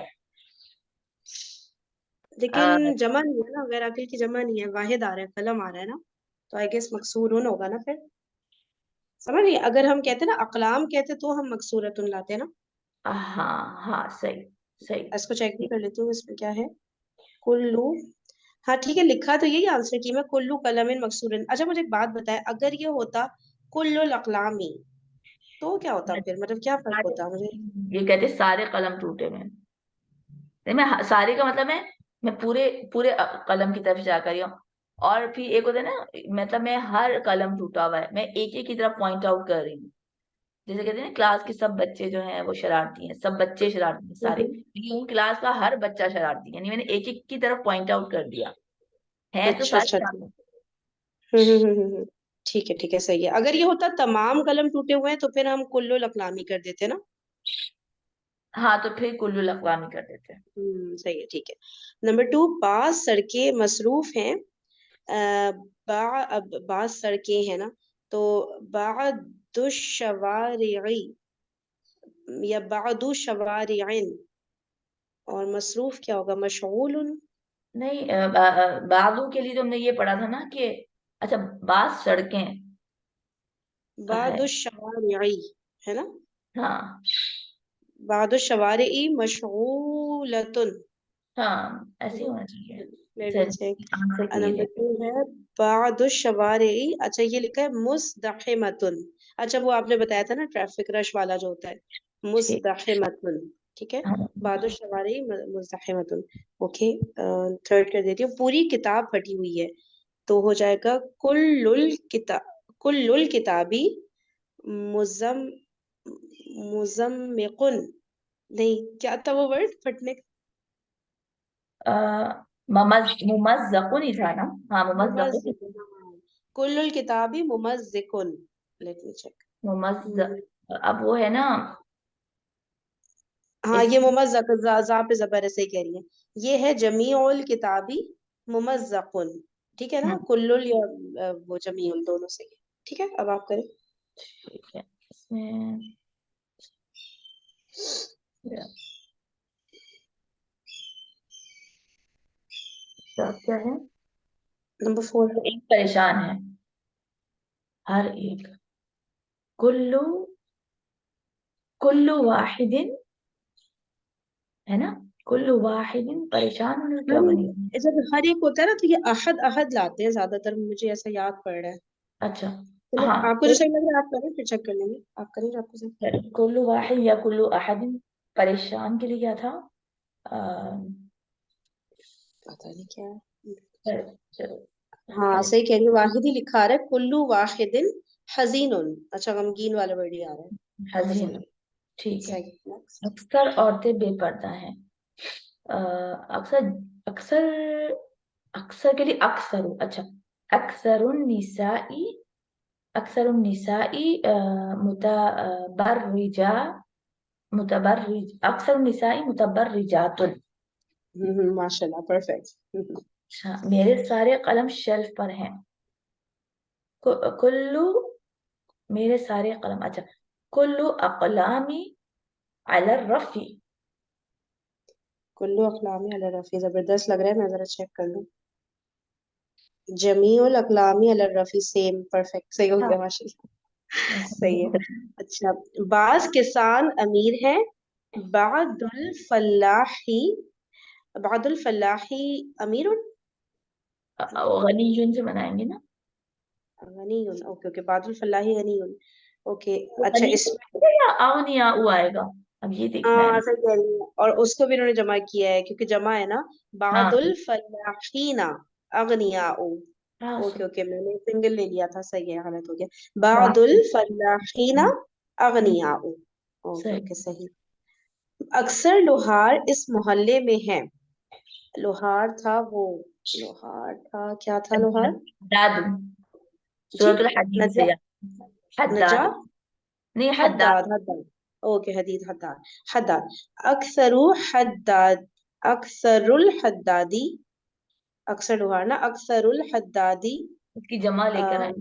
लेकिन जमा नहीं है ना, गैर आकिल की जमा नहीं है, वाहिद आ रहा है, कलम आ रहा है ना। तो आई गेस मकसूरुन होगा ना फिर। समझ नहीं, अगर हम कहते ना अकलाम कहते, तो हम मकसूरतुन लाते ना। हाँ हाँ, सही सही। इसको चेक भी कर लेती हूँ, इसमें क्या है। कुल्लू हाँ ठीक है, लिखा तो यही आंसर की मैं, कुल्लू कलमिन मकसूरन। अच्छा मुझे एक बात बताए, अगर ये होता कुल्लुल अक़लामी तो क्या होता फिर, मतलब क्या फर्क होता मुझे। ये कहते सारे कलम टूटे हुए हैं। नहीं, मैं सारे का मतलब मैं पूरे पूरे कलम की तरफ जा कर रही हूँ। और फिर एक होता है ना, मतलब मैं हर कलम टूटा हुआ है, मैं एक एक की तरफ पॉइंट आउट कर रही हूँ। जैसे कहते हैं ना, क्लास के सब बच्चे जो हैं वो शरारती हैं, सब बच्चे शरारती हैं सारे, हम्म, लेकिन उन क्लास का हर बच्चा शरारती है, यानी मैंने एक एक की तरफ पॉइंट आउट कर दिया। है तो अच्छा सारे अच्छा अच्छा। शरारती। ठीक है सही है। अगर ये होता तमाम कलम टूटे हुए हैं तो फिर हम कुल्लुल अक़लामी कर देते ना। हाँ, तो फिर कुल्लुल अक़वामी कर देते हैं। सही है, ठीक है। नंबर 2, बाज सड़कें मसरूफ हैं। अब बाज सड़कें हैं ना, तो बादुश्शवारिई या बादुश्शवारिइन, और मसरूफ क्या होगा, मशगूलुन। नहीं, बादू के लिए तो हमने ये पढ़ा था ना कि, अच्छा, बास सड़कें है। बादुश्शवारिई है ना, हाँ बादुश्शवारिई मशगूलतुन। हाँ, ऐसे ही होना चाहिए। Let me check. चलिए, आंसर क्लियर नंबर है। 2 है बादुश्शवारिई। अच्छा ये लिखा है मुज़दहिमतुन। अच्छा वो आपने बताया था ना ट्रैफिक रश वाला जो होता है, ठीक। मुज़दहिमतुन। ठीक है, हाँ बादुश्शवारिई मुज़दहिमतुन। ओके, थर्ड कर देती हूँ। पूरी किताब फटी हुई है, तो हो जाएगा कुल्लुल किताबी मुजम मुजम्मिकुन। नहीं, क्या था वो वर्ड फटने का? मुमज़्ज़क़ुन ही था ना। हाँ, मुमज़्ज़क़ुन। मुमज्जिकुन, हाँ। कुल्लुल किताबी मुमज्जिकुन। Late me check. मुमज़्ज़ अब वो है ना हाँ इस। ये मुमज्जक, जा पे जबर है, सही कह रही है। ये है जमीउल किताबी मुमज्जकुन। ठीक है ना, हम्म, कुल्लुल या वो जमीउल दोनों सही है। ठीक है, अब आप करें। ठीक है। इसमें क्या क्या है? नंबर 4। हर एक परेशान है, हर एक। कुल्लू कुल्लू वाहिदिन, है ना? कुल्लू वाहिदिन परेशान होने को क्या हर बनेगा? एक, जब हर एक होता है ना तो ये अहद अहद लाते हैं ज्यादातर, मुझे ऐसा याद पड़ रहा है। अच्छा। चलो हाँ, आपको जो सही लग रहा है आप करें, फिर चेक कर लेंगे। आप करें जो आपको सही। कुल्लू वाहिद या कुल्लू अहदिन, परेशान के लिए क्या था? पता नहीं क्या है। चलो। हाँ सही कह रही हूँ, वाहिद ही लिखा आ रहा है, कुल्लू वाहिदिन हजीनुन। अच्छा गमगीन वाला वर्ड ही आ रहा है, हजीन, हजीनुन। ठीक है। सही, नेक्स्ट। अक्सर औरतें बेपर्दा हैं। अक्सर अक्सर अक्सर के लिए अक्सर, अच्छा, अक्सरुन निसाई अक्सरुन निसाई मुतबर्रिजा मुतबर्रिज अक्सर निसाई मुतबर्रिजातुन। माशाल्लाह, परफेक्ट। अच्छा, मेरे सारे कलम शेल्फ पर हैं। कुल्लू मेरे सारे कलम, अच्छा, कुल्लू अकलामी अला रफी। कुल्लू अक़लामी अला रफ़ी, जबरदस्त लग रहा है, मैं जरा चेक कर लूँ। जमीउल अक़लामी अला रफ़ी, सेम परफेक्ट, सही हो हाँ। गया माशाल्लाह। सही है। अच्छा, बाज किसान अमीर हैं। बादुल फलाही बादुल फलाही अमीर। गनीयुन से बनाएंगे ना। गनीयुन, okay okay, Badul Falahi गनीयुन। Okay. वो अच्छा गनीयुन इसमें, आएगा या अगनिया ऊ आएगा? अब ये देखना है हाँ ना। सही कह रही है, और उसको भी इन्होंने जमा किया है क्योंकि जमा है ना, हाँ बादुल फलाहीना अगनियाउ। हाँ, ओके ओके, मैंने सिंगल ले लिया था, सही है, गलत हो गया। वाह, बादुल फलाहीना अगनियाउ। ओके सही। ओके सही। अक्सर लोहार इस मोहल्ले में हैं। लोहार था वो, लोहार था, क्या था लोहार। हद्दाद, जी, सूरतुल हदीद से नजा, याद। नजा, हद्दाद, नहीं, हद्दाद। हद्दाद हद्दाद। ओके, हदीद हद्दाद, हद्दाद। अक्सरु हद्दाद, अक्सरुल हद्दादी। अक्सर लोहार ना, अक्सरुल हद्दादी। उसकी जमा लेकर आए।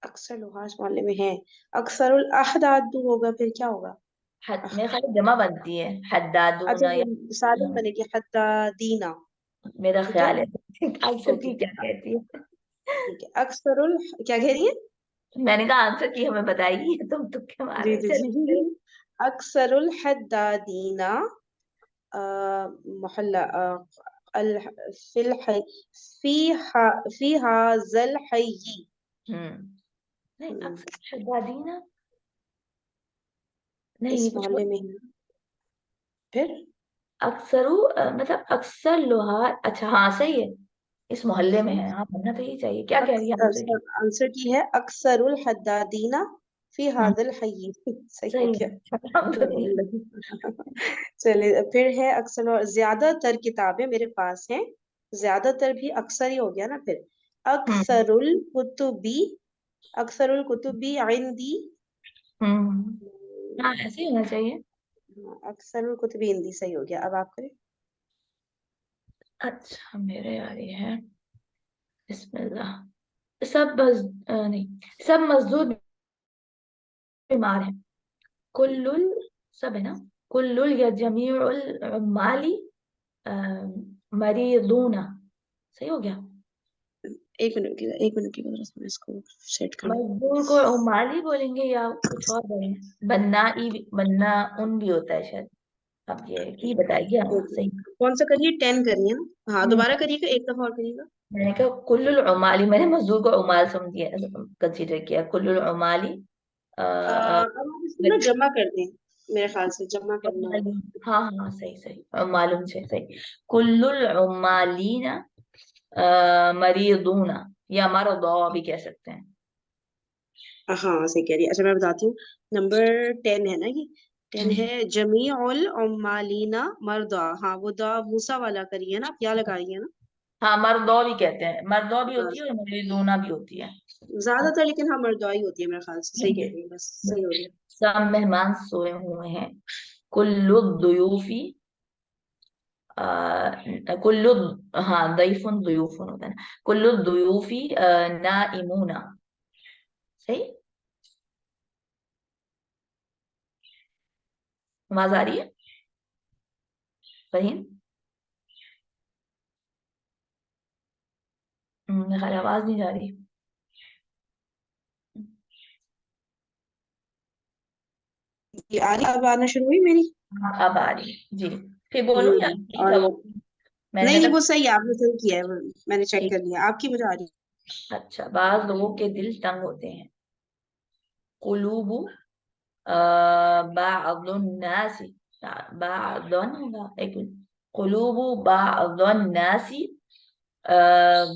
अक्सर लोहार इस मोहल्ले में है। अक्सरुल अहदाद होगा, फिर क्या होगा। मेरे ख्याल में जमा बनती है, हद्दादून अच्छा वो या। सालिम बनेगी, हद्दादीना। मेरा ठीक है, ख्याल है। आंसर ओके की क्या कहती है? ठीक है। अक्सरुल, क्या कह रही है। मैंने कहा आंसर की हमें बताएगी, तुम तुक्के मार जी रहे, जी जी। चलिए। अक्सरुल हद्दादीना मोहल्ला अल फिल हय फी हाजल हय्यी। नहीं, अक्सर शद्दादीना नहीं, इस ये कुछ मोहल्ले में ही। फिर अक्सरू मतलब अक्सर लोहार। अच्छा हाँ सही है, इस मोहल्ले में है। हाँ बनना तो यही चाहिए। क्या कह रही है आंसर की? आंसर की है अक्सरुल हद्दादीना फी हम्म, हादिल हय्यी। सही हो सही है। गया। अल्हम्दुलिल्लाह। चलिए फिर है अक्सर और ज्यादातर किताबें मेरे पास हैं। ज्यादातर भी अक्सर ही हो गया ना फिर। हम्म अक्सरुल कुतुबी अक्सरुल कुतुबी इंदी। हाँ ऐसे ही होना चाहिए। अक्सरुल कुतुबी इंदी सही हो गया। अब आप करें। अच्छा मेरे आ रही है। बिस्मिल्लाह। सब बस नहीं, सब मजदूर बीमार हैं। कुल्लुल, सब है ना। कुल्लुल या जमीउल उम्माली अ, मरीदूना। सही हो गया। एक मिनट रुकिएगा, एक मिनट रुकिएगा, जरा मैं इसको सेट कर लूं। मजदूर को उम्माली बोलेंगे या कुछ और बोलेंगे? बन्ना उन भी होता है शायद। अब ये ई बताइए। हाँ एक सही। मिनट। कौन सा करिए, 10 करिए ना। हाँ हम्म, दोबारा करिएगा, एक दफा और करिएगा। मैंने कहा कुल्लुल उमाली, मैंने मजदूर को उमाल समझिए, कंसीडर किया। कुल्लुल उमाली अब आप इसको ना जमा कर दें। मेरे ख्याल से जमा करना होगा। मालूम। हाँ हाँ सही सही, मालूम से सही। कुल्लुल उम्मालीना मरीदूना या मरदा भी कह सकते हैं। हाँ सही कह रही है। अच्छा मैं बताती हूँ। नंबर 10 है ना ये। 10 हम्म। है जमीउल उम्मालीना मर्दा। हाँ वो दा मूसा वाला करिए ना, आप यहाँ लगाइए ना। हाँ मरदौ भी कहते हैं, मरदौ भी होती बस है और मरीदूना भी होती है। ज्यादातर लेकिन हाँ मर्दा ही होती है मेरे ख्याल से। सही कह रही है, बस सही हो गया। सब मेहमान सोए हुए हैं। कुल्लु दुयूफी कुल्लु, हाँ दैफुन दुयूफुन होता है ना। कुल्लु दुयूफी नाइमूना। सही। आवाज आ रही है फहीम? मेरे ख्याल आवाज नहीं जा रही। ये आ रही, अब आना शुरू हुई मेरी। हाँ, अब आ रही है जी। फिर बोलूं या ठीक और था वो? वो नहीं मैंने नहीं, कहा वो सही है, आपने सही किया है मैंने चेक ठीक। कर लिया, आपकी मुझे आ रही अच्छा, बाज लोगों के दिल तंग होते हैं। कुलूबु बाअदुन नासी, बाअदुन होगा एक मिनट। कुलूबु बाअदुन नासी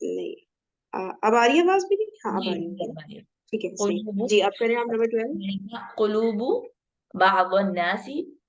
नहीं। अब आ रही है आवाज मेरी? हाँ अब जी आ रही होगी ना। जी। ठीक है सही। कुलूबु, जी अब करें आप नंबर 12। कुलूबु बाअदुन नासी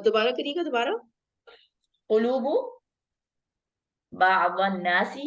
दोबारा करिएगा, दोबारा। कुलूबु बाअदुन नासी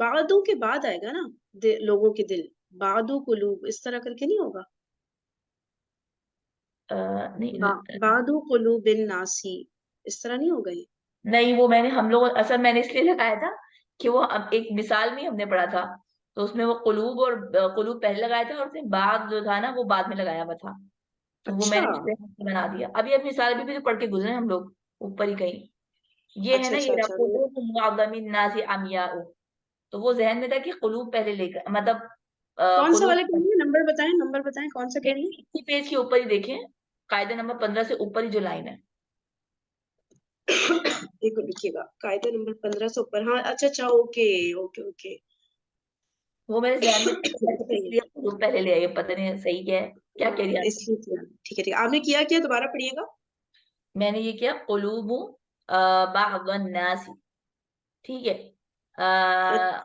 बादू के बाद आएगा ना। लोगों के दिल। बादू कुलूब इस तरह करके नहीं होगा। नहीं बादू कुलूब बिन नासी, इस तरह नहीं होगा ये। नहीं, वो मैंने हम लोग असल मैंने इसलिए लगाया था कि वो अब एक मिसाल में हमने पढ़ा था, तो उसमें वो कुलूब और कुलूब पहले लगाया था और उसने बाद जो था ना वो बाद में लगाया हुआ था। तो वो अच्छा मैंने इसलिए बना दिया। अभी अब मिसाल भी तो पढ़ के गुजरे हम लोग ऊपर ही कहीं। ये है अच्छा ना, अच्छा ये अच्छा। कुलूब मुअज़्ज़मिन नासी अमियाउ। तो वो जहन में था कि कुलूब पहले लेकर मतलब कौन सा वाला कह कुलूब। रही है, नंबर बताएं कौन सा कह रही है। इसी पेज के ऊपर ही देखें, कायदे नंबर 15 से ऊपर ही जो लाइन है। एक मिनट लिखिएगा, कायदे नंबर 15 से ऊपर। हाँ अच्छा अच्छा, ओके ओके ओके। वो मेरे जहन में सही है। इसलिए कुलूब पहले ले आई, पता नहीं सही क्या है। क्या कह रही है? इसलिए किया। ठीक है ठीक है, आपने किया क्या, दोबारा पढ़िएगा। मैंने ये किया कुलूबु बाअदुन नासी। ठीक है। अच्छा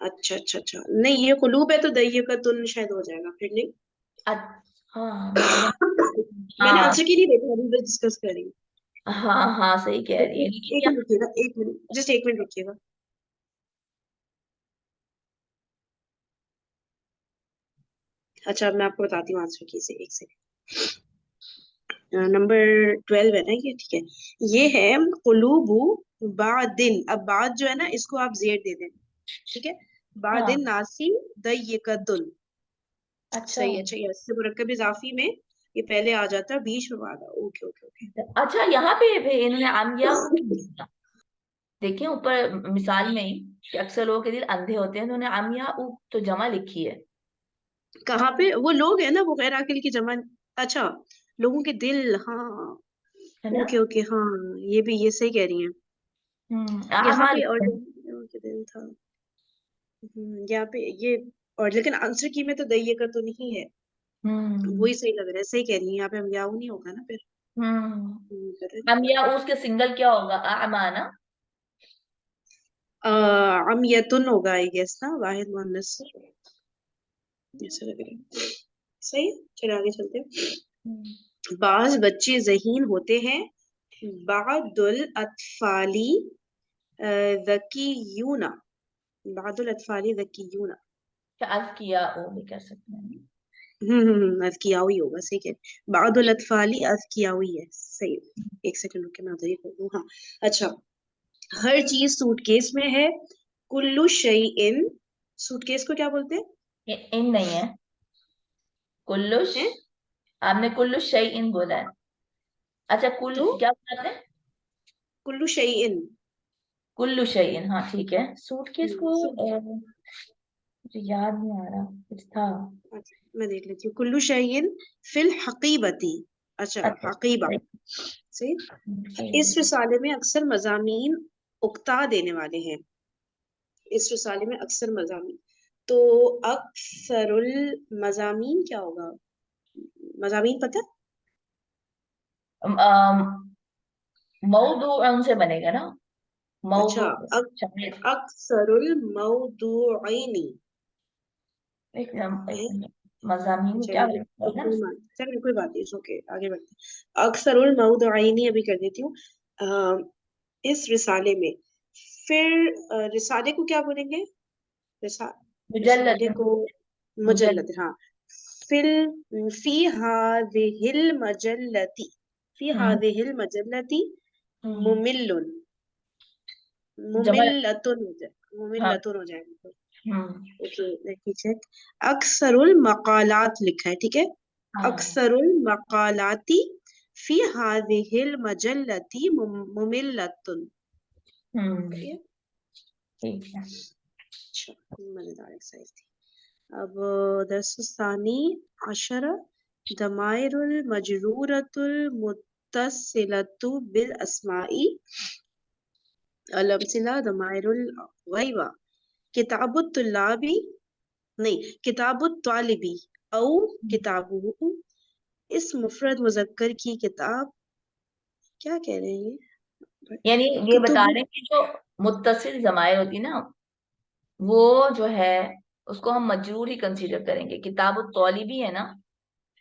अच्छा अच्छा अच्छा, नहीं ये कुलूब है तो दहिए का तुन शायद हो जाएगा फिर, नहीं। अच्छा हाँ बाअदुन। मैंने हाँ आंसर की नहीं देखा, अभी बस डिस्कस कर रही हूँ। हाँ हाँ सही कह रही है लेकिन एक यहाँ। मिनट रुकिएगा, एक मिनट, जस्ट एक मिनट रुकिएगा। अच्छा अब मैं आपको बताती हूँ आंसर की से, एक सेकंड। नंबर 12 है ना ये, ठीक है। ये है कुलूबु बादिन। अब बाद जो है ना इसको आप जेड दे दें। ठीक है। हाँ बादिन नासी दय्यकतुन। अच्छा। सही है, अच्छा ये से मुरक्कब इजाफी में ये पहले आ जाता है, बीच में बाद ओके ओके ओके। अच्छा यहाँ पे भी इन्होंने आमिया को क्यों लिखा? देखिए ऊपर मिसाल में ही कि अक्सर लोगों के दिल अंधे होते हैं, तो उन्होंने अमिया उ तो जमा लिखी है कहाँ पे वो लोग है ना, वो गैर आकिल की जमा। अच्छा, लोगों के दिल, हाँ। है ना। ओके ओके, हाँ। ये भी, ये सही कह रही हैं। यहाँ आमा पे और लिखा है। लोगों के दिल था। यहाँ पे ये, और लेकिन आंसर की में तो दही का तो नहीं है। हम्म वही सही लग रहा है, सही कह रही है, यहाँ पे हम याऊ नहीं होगा ना फिर। correct। अमिया उ उसके सिंगल क्या होगा, आमा ना। अमियतुन होगा आई गेस ना, वाहिद मुअन्नस से, ऐसा लग रहा है। सही है, चलो आगे चलते हैं। हम्म, बाज बच्चे ज़हीन होते हैं, बादुल अतफाली ज़कीयूना, बादुल अतफाली ज़कीयूना। क्या अर्ज किया वो भी कर सकते हैं। अज़कियावी होगा, सही कह रहे। बादुल अतफाली अज़कियावी है, सही। एक सेकंड रुके, मैं उधर ही कर दूं, हाँ। अच्छा, हर चीज सूटकेस में है, कुल्लू शैइन। सूटकेस को क्या बोलते हैं? इन नहीं है, कुल्लुश। हैं? आपने कुल्लुश शै इन बोला है। अच्छा कुल तो क्या बोला आपने। कुल्लू शैइन। कुल्लू शै इन, हाँ ठीक है। सूटकेस को सूट, मुझे याद नहीं आ रहा, कुछ था। अच्छा मैं देख लेती हूँ। कुल्लू शैइन फिल हकीबती। अच्छा, अच्छा हकीबा। सही। सही। इस सही। रिसाले में अक्सर मजामीन उकता देने वाले हैं। इस रिसाले में अक्सर मजामीन, तो अक्सरुल मजामीन क्या होगा? मजामीन पता है? मौदू से बनेगा ना, अच्छा, मौदू अक, शायद। अक्सरुल मौदूइनी। एकदम एक मिनट, मज़ामीन क्या चलिए, है ना। चलिए कोई बात नहीं, ओके आगे बढ़ते हैं। अक्सरुल मौदूइनी अभी कर देती हूँ। इस रिसाले में, फिर रिसाले को क्या बोलेंगे? रिसा, मुजल्लद। रिसाले को मुजल्लद। मुजल्लद, हाँ। फिल फी हादिहिल मजल्लती, फी हम्म हादिहिल मजल्लती हम्म मुमिल्लुन, जमा। मुमिल्लतुन हो जाए, हाँ। मुमिल्लतुन हो जाएगा। हम्म ओके, लेट मी चेक। अक्सरुल मकालात लिखा है, ठीक है। हाँ। अक्सरुल मकालाती फी हादिहिल मजल्लती मुमिल्लतुन। हम्म सही है। ठीक है। अच्छा, मजेदार एक्सरसाइज थी। अब दरसुस्तानी अशरा, दमाइरुल मजरूरतुल मुत्तसिलतु बिल अस्माई, अलमसिला दमाइरुल गैबा, किताबुत तुल्लाबी, नहीं, किताबुत तालिबी औ किताबुहु। इस मुफरद मुजक्कर की किताब, क्या कह रहे हैं ये? यानी ये बता कुतुब। रहे हैं कि जो मुत्तसिल जमायर होती है ना, वो जो है उसको हम मजरूर ही कंसीडर करेंगे। किताब तौलिबी है ना,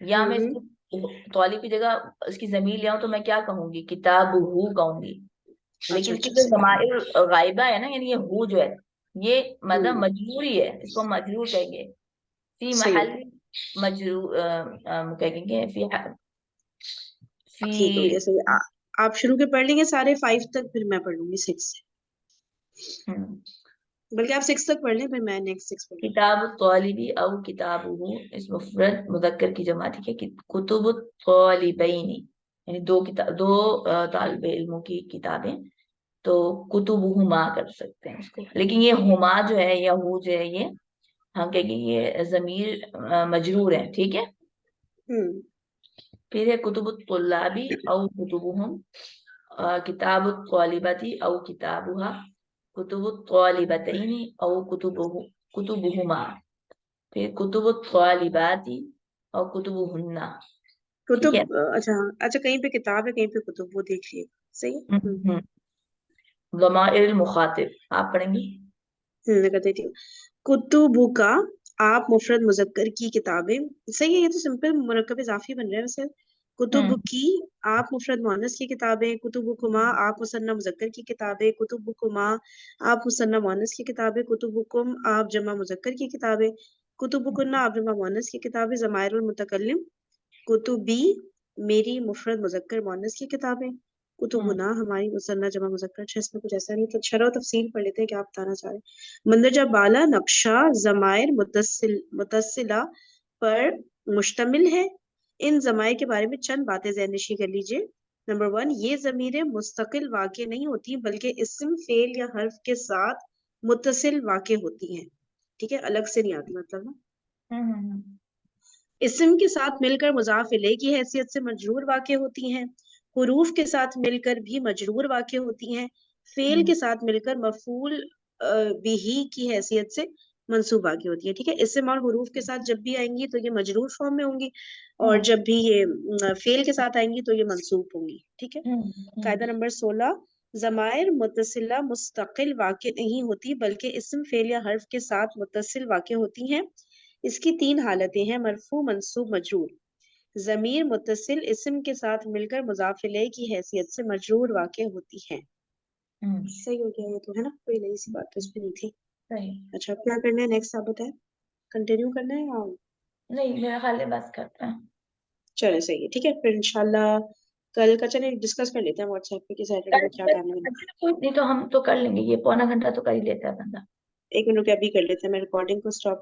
या मैं हम्म। इसको तौलिब की जगह इसकी जमीर ले आऊं तो मैं क्या कहूंगी, किताब हु कहूंगी। अच्छा लेकिन इसकी अच्छा, जो सही। जमाइर गायबा है ना, यानी ये हु जो है, ये मतलब हम्म। मजरूर ही है, इसको हम मजरूर कहेंगे। फी सही महल होगा। मजरूर कहेंगे ठीक हो फी। गया, सही। आप शुरू के पढ़ लेंगे सारे 5 तक, फिर मैं पढ़ लूंगी 6 से। हम्म, बल्कि आप 6 तक पढ़ लें, फिर मैं नेक्स्ट 6 पढ़ लूंगी। किताब तौलिबी और किताबुहु, इस मुफरद मुदक्कर की जमा, ठीक है। कुतुब तौलिबैनी, यानी दो किताब, दो तालिब इल्मों की किताबें। तो कुतुबुहुमा कर सकते हैं इसको, लेकिन ये हुमा जो है या हु जो है, ये हम कहेंगे ये जमीर मजरूर है, ठीक है। हम्म। फिर है कुतुब तुल्लाबी और कुतुबुहुम, किताब तौलिबती और किताबुहा, कुतुब तौलिबतैनी और कुतुबुहुमा, फिर कुतुब तौलिबाती और कुतुबुहुन्ना, ठीक है। कुतुब, अच्छा। अच्छा, कहीं पे किताब है, कहीं पे कुतुब, वो देख लिए। सही है। हम्म ज़माइर मुखातिब आप पढ़ेंगी। मैं कर देती हूँ। कुतुबु का, आप मुफरद मुजक्कर की किताबें। सही है, ये तो सिंपल मुरक्कब इजाफी बन रहा है वैसे। कुतुब हम्म की, आप मुफरद मुअन्नस की किताबें। कुतुबुकुमा, आप मुसन्ना मुजक्कर की किताबें। कुतुबुकुमा, आप मुसन्ना मुअन्नस की किताबें। कुतुबुकुम, आप जमा मुजक्कर की किताबें। कुतुबुकुन्ना, आप जमा मुअन्नस की किताबें। ज़माइरुल मुतकल्लिम, कुतुबी, मेरी मुफरद मुजक्कर मुअन्नस की किताबें। हम्म कुतुबुना, हमारी मुसन्ना जमा मुजक्कर। अच्छा, इसमें कुछ ऐसा नहीं, तो शरह और तफसील पढ़ लेते हैं, क्या आप बताना चाह रहे हैं। मंदरजा बाला नक्शा जमायर मुतसिला पर मुश्तमिल है। इन जमायर के बारे में चंद बातें ज़हन नशीं कर लीजिए। नंबर 1, ये ज़मीरें मुस्तकिल वाक़े नहीं होती बल्कि इस्म, फेल या हर्फ के साथ मुत्तसिल वाक़े होती हैं। ठीक है, अलग से नहीं आती मतलब ना। हम्म इस्म के साथ मिलकर मुज़ाफ़ इलैह की हैसियत से मजरूर वाक़े होती हैं। हुरूफ के साथ मिलकर भी मजरूर वाक़े होती हैं। फेल के साथ मिलकर मफ़ऊल बिही की हैसियत से मंसूब वाक़े होती है। ठीक है, इस्म और हुरूफ के साथ जब भी आएंगी तो ये मजरूर फॉर्म में होंगी, और जब भी ये फेल के साथ आएंगी तो ये मंसूब होंगी। ठीक है। कायदा नंबर 16, ज़माइर मुत्तसिला मुस्तकिल वाक़े नहीं होती बल्कि इस्म, फेल या हर्फ के साथ मुत्तसिल वाक़े होती हैं। इसकी 3 हालतें हैं, मरफू, मंसूब, मजरूर। ज़मीर मुत्तसिल इस्म के साथ मिलकर मुज़ाफ़ इलैह की हैसियत से मजरूर वाक़े होती है। सही हो गया ये तो, है ना, कोई नई सी बात तो इसमें नहीं थी। सही। अच्छा, अब क्या करना है नेक्स्ट, आप बताएं, कंटिन्यू करना है या? नहीं, मेरा ख्याल है बस करते हैं। चलो सही है, ठीक है, फिर इंशाल्लाह कल का चले डिस्कस कर लेते हैं व्हाट्सएप पे कि सैटरडे कल को क्या टाइम है। अच्छा, कोई नहीं तो हम तो कर लेंगे, ये पौना घंटा तो कर ही लेता है बंदा। एक मिनट, अभी कर लेते हैं, मैं रिकॉर्डिंग को स्टॉप